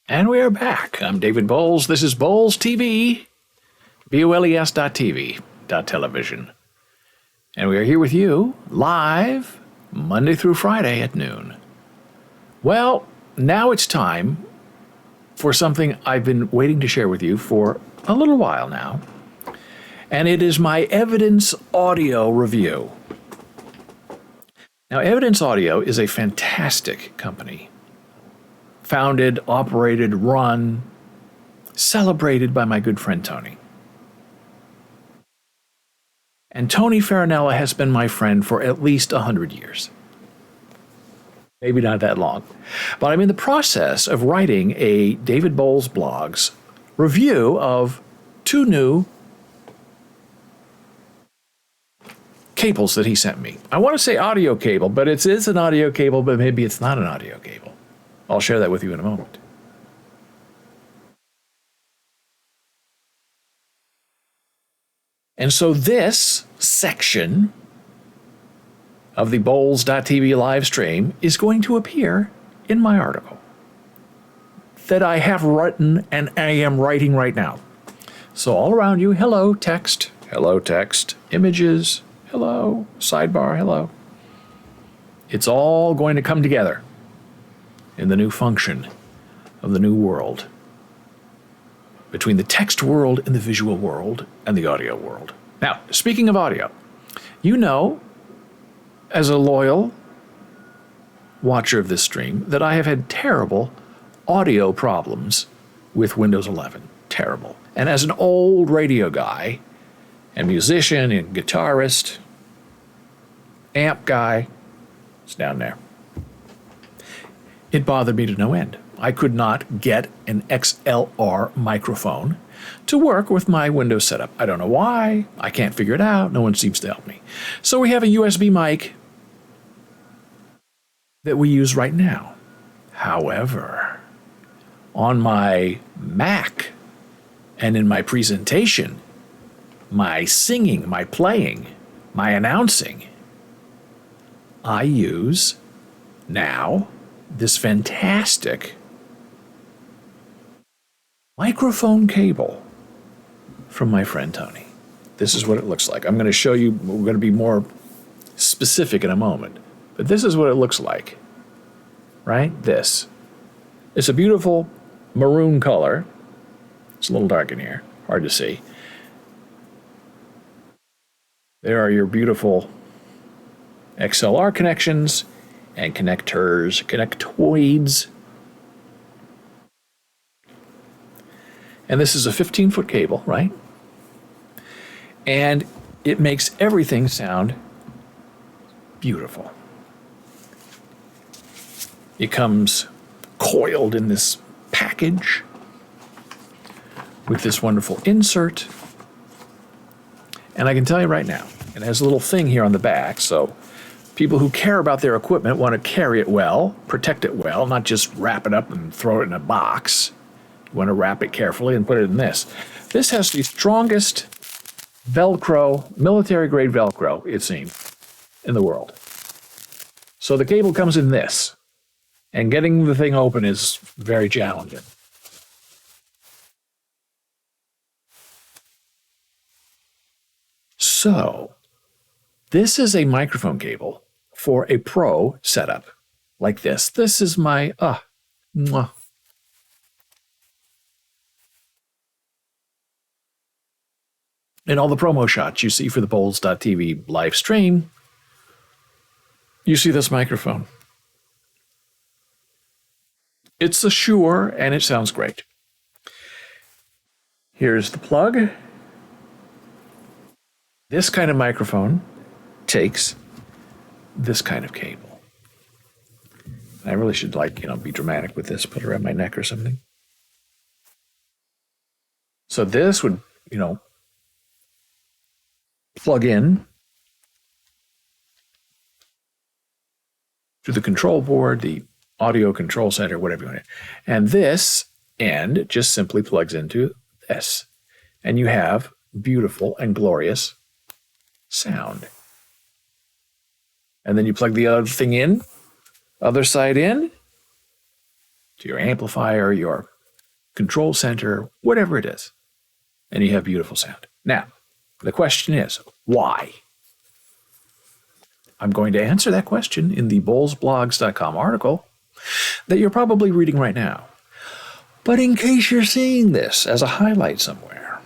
And we are back. I'm David Boles. This is Boles TV, BOLES.TV, .television. And we are here with you live Monday through Friday at noon. Well, now it's time for something I've been waiting to share with you for a little while now. And it is my Evidence Audio review. Now, Evidence Audio is a fantastic company. Founded, operated, run, celebrated by my good friend Tony. And Tony Farinella has been my friend for at least 100 years. Maybe not that long. But I'm in the process of writing a David Boles Blogs review of two new cables that he sent me. I want to say audio cable, but it is an audio cable, but maybe it's not an audio cable. I'll share that with you in a moment. And so this section of the Boles.tv live stream is going to appear in my article that I have written and I am writing right now. So all around you, hello text, images, hello, sidebar, hello. It's all going to come together in the new function of the new world, between the text world and the visual world and the audio world. Now, speaking of audio, you know, as a loyal watcher of this stream, that I have had terrible audio problems with Windows 11. Terrible. And as an old radio guy and musician and guitarist, amp guy, it's down there. It bothered me to no end. I could not get an XLR microphone to work with my Windows setup. I don't know why. I can't figure it out. No one seems to help me. So we have a USB mic that we use right now. However, on my Mac and in my presentation, my singing, my playing, my announcing, I use now this fantastic microphone cable from my friend Tony. This is what it looks like. I'm going to show you, we're going to be more specific in a moment, but this is what it looks like, right? This. It's a beautiful maroon color. It's a little dark in here, hard to see. There are your beautiful XLR connections and connectoids. And this is a 15-foot cable, right? And it makes everything sound beautiful. It comes coiled in this package with this wonderful insert. And I can tell you right now, it has a little thing here on the back, so people who care about their equipment want to carry it well, protect it well, not just wrap it up and throw it in a box. You want to wrap it carefully and put it in this. This has the strongest Velcro, military-grade Velcro, it seems, in the world. So the cable comes in this, and getting the thing open is very challenging. So, this is a microphone cable for a pro setup like this. This is my, mwah. And all the promo shots you see for the Boles.tv live stream, you see this microphone. It's a Shure, and it sounds great. Here's the plug. This kind of microphone takes this kind of cable. I really should, be dramatic with this, put it around my neck or something. So this would, plug in to the control board, the audio control center, whatever you want. And this end just simply plugs into this. And you have beautiful and glorious sound. And then you plug the other thing in, other side in, to your amplifier, your control center, whatever it is. And you have beautiful sound. Now, the question is, why? I'm going to answer that question in the bolesblogs.com article that you're probably reading right now. But in case you're seeing this as a highlight somewhere,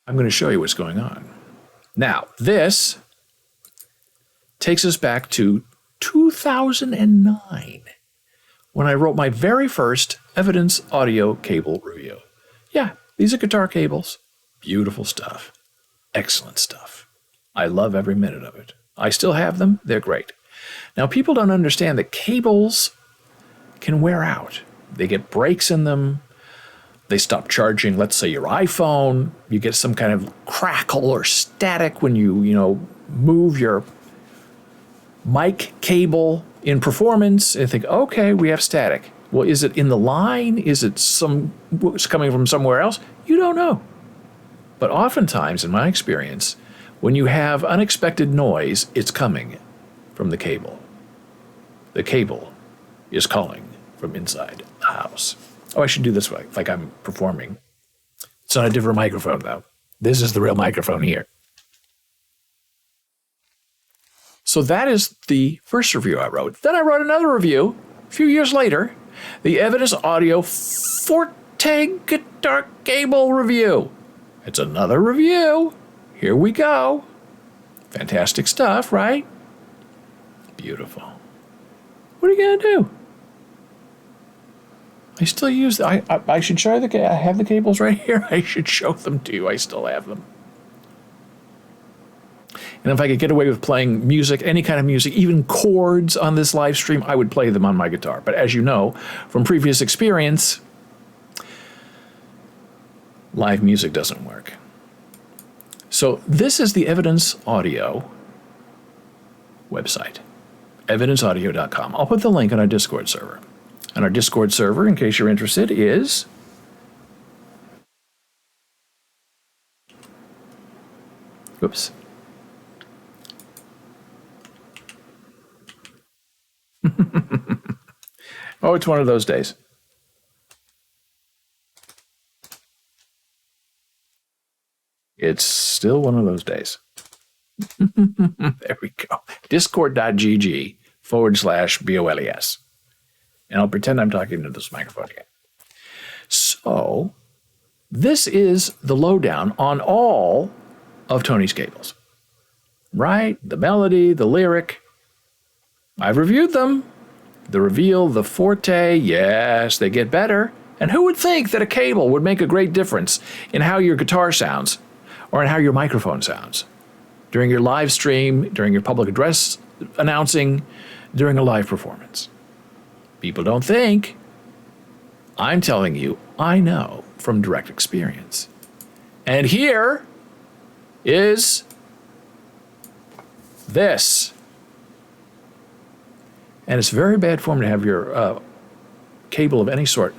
I'm going to show you what's going on. Now, this takes us back to 2009, when I wrote my very first Evidence Audio cable review. Yeah, these are guitar cables. Beautiful stuff. Excellent stuff. I love every minute of it. I still have them. They're great. Now, people don't understand that cables can wear out. They get breaks in them. They stop charging, let's say, your iPhone. You get some kind of crackle or static when you move your mic cable in performance and think, okay, we have static. Well, is it in the line? Is it it's coming from somewhere else? You don't know. But oftentimes, in my experience, when you have unexpected noise, it's coming from the cable. The cable is calling from inside the house. Oh, I should do this way, like I'm performing. It's on a different microphone, though. This is the real microphone here. So that is the first review I wrote. Then I wrote another review a few years later, the Evidence Audio Forte Guitar Cable Review. It's another review. Here we go. Fantastic stuff, right? Beautiful. What are you going to do? I still use I should show you I have the cables right here. I should show them to you. I still have them. And if I could get away with playing music, any kind of music, even chords on this live stream, I would play them on my guitar. But as you know from previous experience, live music doesn't work. So this is the Evidence Audio website, evidenceaudio.com. I'll put the link on our Discord server. And our Discord server, in case you're interested, is whoops. Oh, it's one of those days. It's still one of those days. There we go. Discord.gg/BOLES. And I'll pretend I'm talking to this microphone again. So, this is the lowdown on all of Tony's cables. Right? The melody, the lyric. I've reviewed them. The reveal, the forte, yes, they get better. And who would think that a cable would make a great difference in how your guitar sounds or in how your microphone sounds during your live stream, during your public address announcing, during a live performance? People don't think. I'm telling you, I know from direct experience. And here is this. And it's very bad form to have your cable of any sort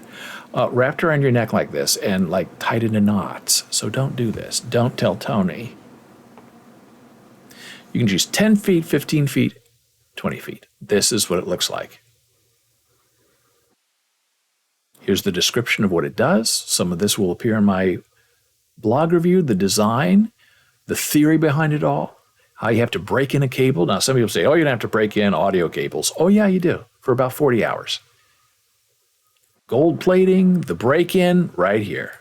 wrapped around your neck like this and like tied into knots. So don't do this. Don't tell Tony. You can choose 10 feet, 15 feet, 20 feet. This is what it looks like. Here's the description of what it does. Some of this will appear in my blog review, the design, the theory behind it all. How you have to break in a cable. Now, some people say, oh, you don't have to break in audio cables. Oh, yeah, you do, for about 40 hours. Gold plating, the break-in, right here.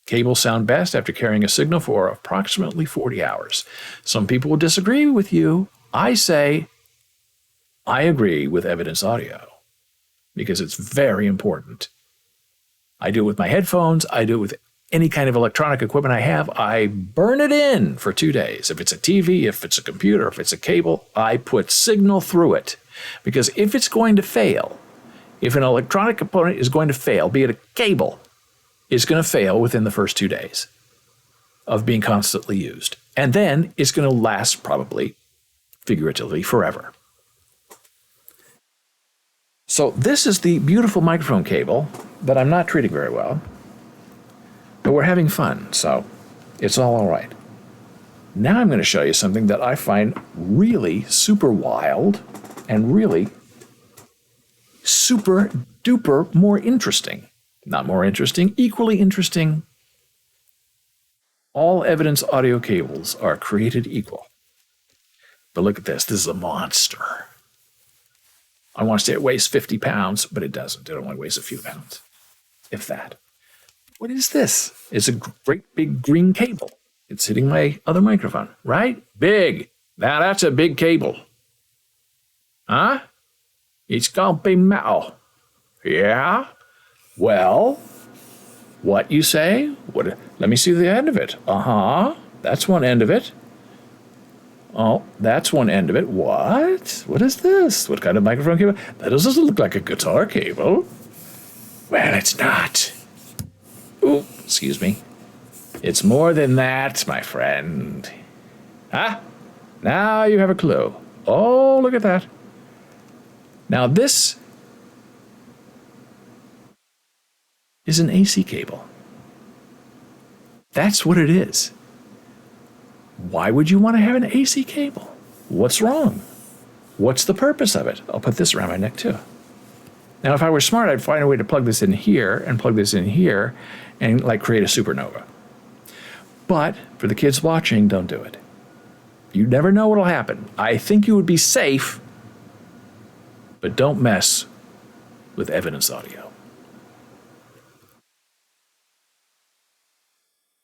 Cables sound best after carrying a signal for approximately 40 hours. Some people will disagree with you. I say, I agree with Evidence Audio because it's very important. I do it with my headphones. I do it with any kind of electronic equipment I have. I burn it in for 2 days. If it's a TV, if it's a computer, if it's a cable, I put signal through it. Because if it's going to fail, if an electronic component is going to fail, be it a cable, it's going to fail within the first 2 days of being constantly used. And then it's going to last probably, figuratively, forever. So this is the beautiful microphone cable that I'm not treating very well. But we're having fun, so it's all right. Now I'm going to show you something that I find really super wild and really super duper more interesting. Not more interesting, equally interesting. All evidence audio cables are created equal. But look at this. This is a monster. I want to say it weighs 50 pounds, but it doesn't. It only weighs a few pounds, if that. What is this? It's a great big green cable. It's hitting my other microphone, right? Big. Now that's a big cable. Huh? It's gonna be metal. Yeah? Well, what you say? What? Let me see the end of it. Uh-huh. That's one end of it. Oh, that's one end of it. What? What is this? What kind of microphone cable? That doesn't look like a guitar cable. Well, it's not. Ooh, excuse me. It's more than that, my friend. Ah, now you have a clue. Oh, look at that. Now this is an AC cable. That's what it is. Why would you want to have an AC cable? What's wrong? What's the purpose of it? I'll put this around my neck too. Now, if I were smart, I'd find a way to plug this in here and plug this in here and like create a supernova. But for the kids watching, don't do it. You never know what'll happen. I think you would be safe, but don't mess with evidence audio.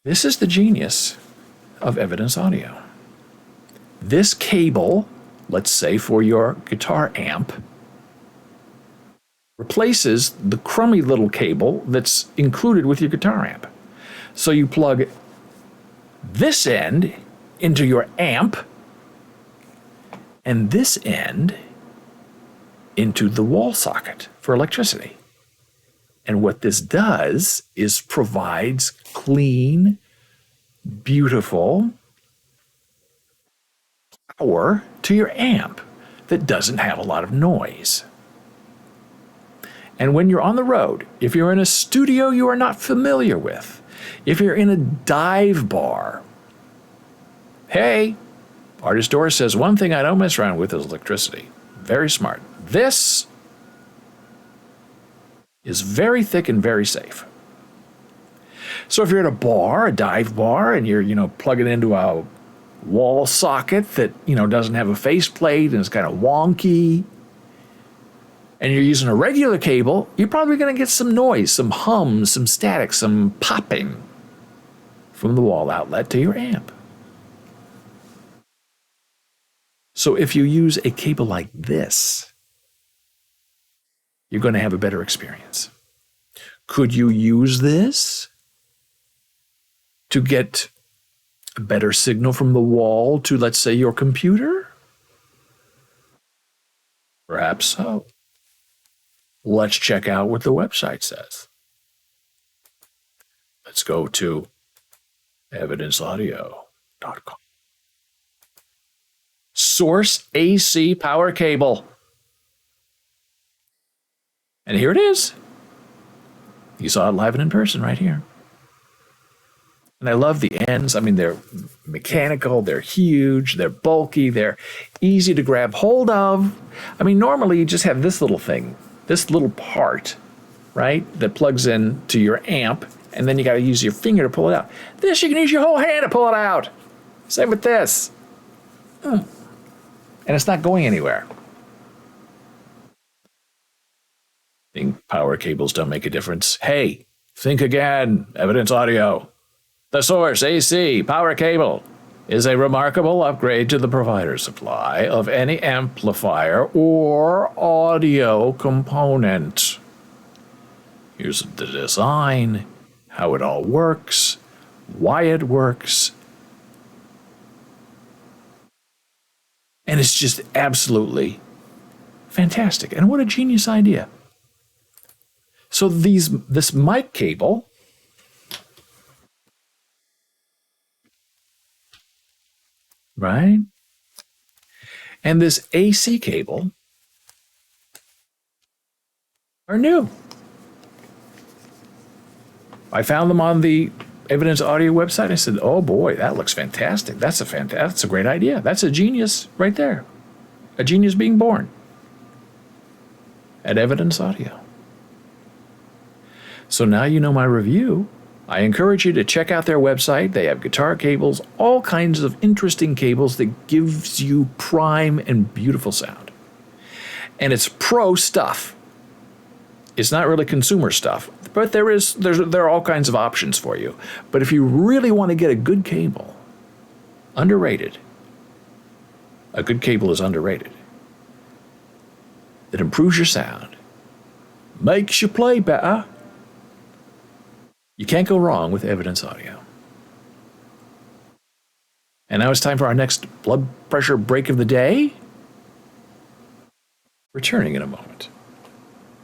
This is the genius of evidence audio. This cable, let's say for your guitar amp, replaces the crummy little cable that's included with your guitar amp. So you plug this end into your amp and this end into the wall socket for electricity. And what this does is provides clean, beautiful power to your amp that doesn't have a lot of noise. And when you're on the road, if you're in a studio you are not familiar with, if you're in a dive bar, hey, Artist Doris says one thing I don't mess around with is electricity. Very smart. This is very thick and very safe. So if you're at a bar, a dive bar, and you're, plugging into a wall socket that, doesn't have a faceplate and is kind of wonky, and you're using a regular cable, you're probably going to get some noise, some hum, some static, some popping from the wall outlet to your amp. So if you use a cable like this, you're going to have a better experience. Could you use this to get a better signal from the wall to, let's say, your computer? Perhaps so. Let's check out what the website says. Let's go to evidenceaudio.com. Source AC power cable. And here it is. You saw it live and in person right here. And I love the ends. I mean, they're mechanical, they're huge, they're bulky, they're easy to grab hold of. I mean, normally you just have this little thing, this little part, right, that plugs in to your amp, and then you got to use your finger to pull it out. This, you can use your whole hand to pull it out. Same with this. And it's not going anywhere. Think power cables don't make a difference? Hey, think again. Evidence Audio. The Source AC power cable is a remarkable upgrade to the provider supply of any amplifier or audio component. Here's the design, how it all works, why it works. And it's just absolutely fantastic. And what a genius idea. So this mic cable right? And this AC cable are new. I found them on the Evidence Audio website. I said, oh boy, that looks fantastic. That's a great idea. That's a genius right there. A genius being born. at Evidence Audio. So now you know my review. I encourage you to check out their website. They have guitar cables, all kinds of interesting cables that gives you prime and beautiful sound. And it's pro stuff. It's not really consumer stuff, but there are all kinds of options for you. But if you really want to get a good cable, underrated. A good cable is underrated. That improves your sound, makes you play better. You can't go wrong with Evidence Audio. And now it's time for our next blood pressure break of the day. Returning in a moment.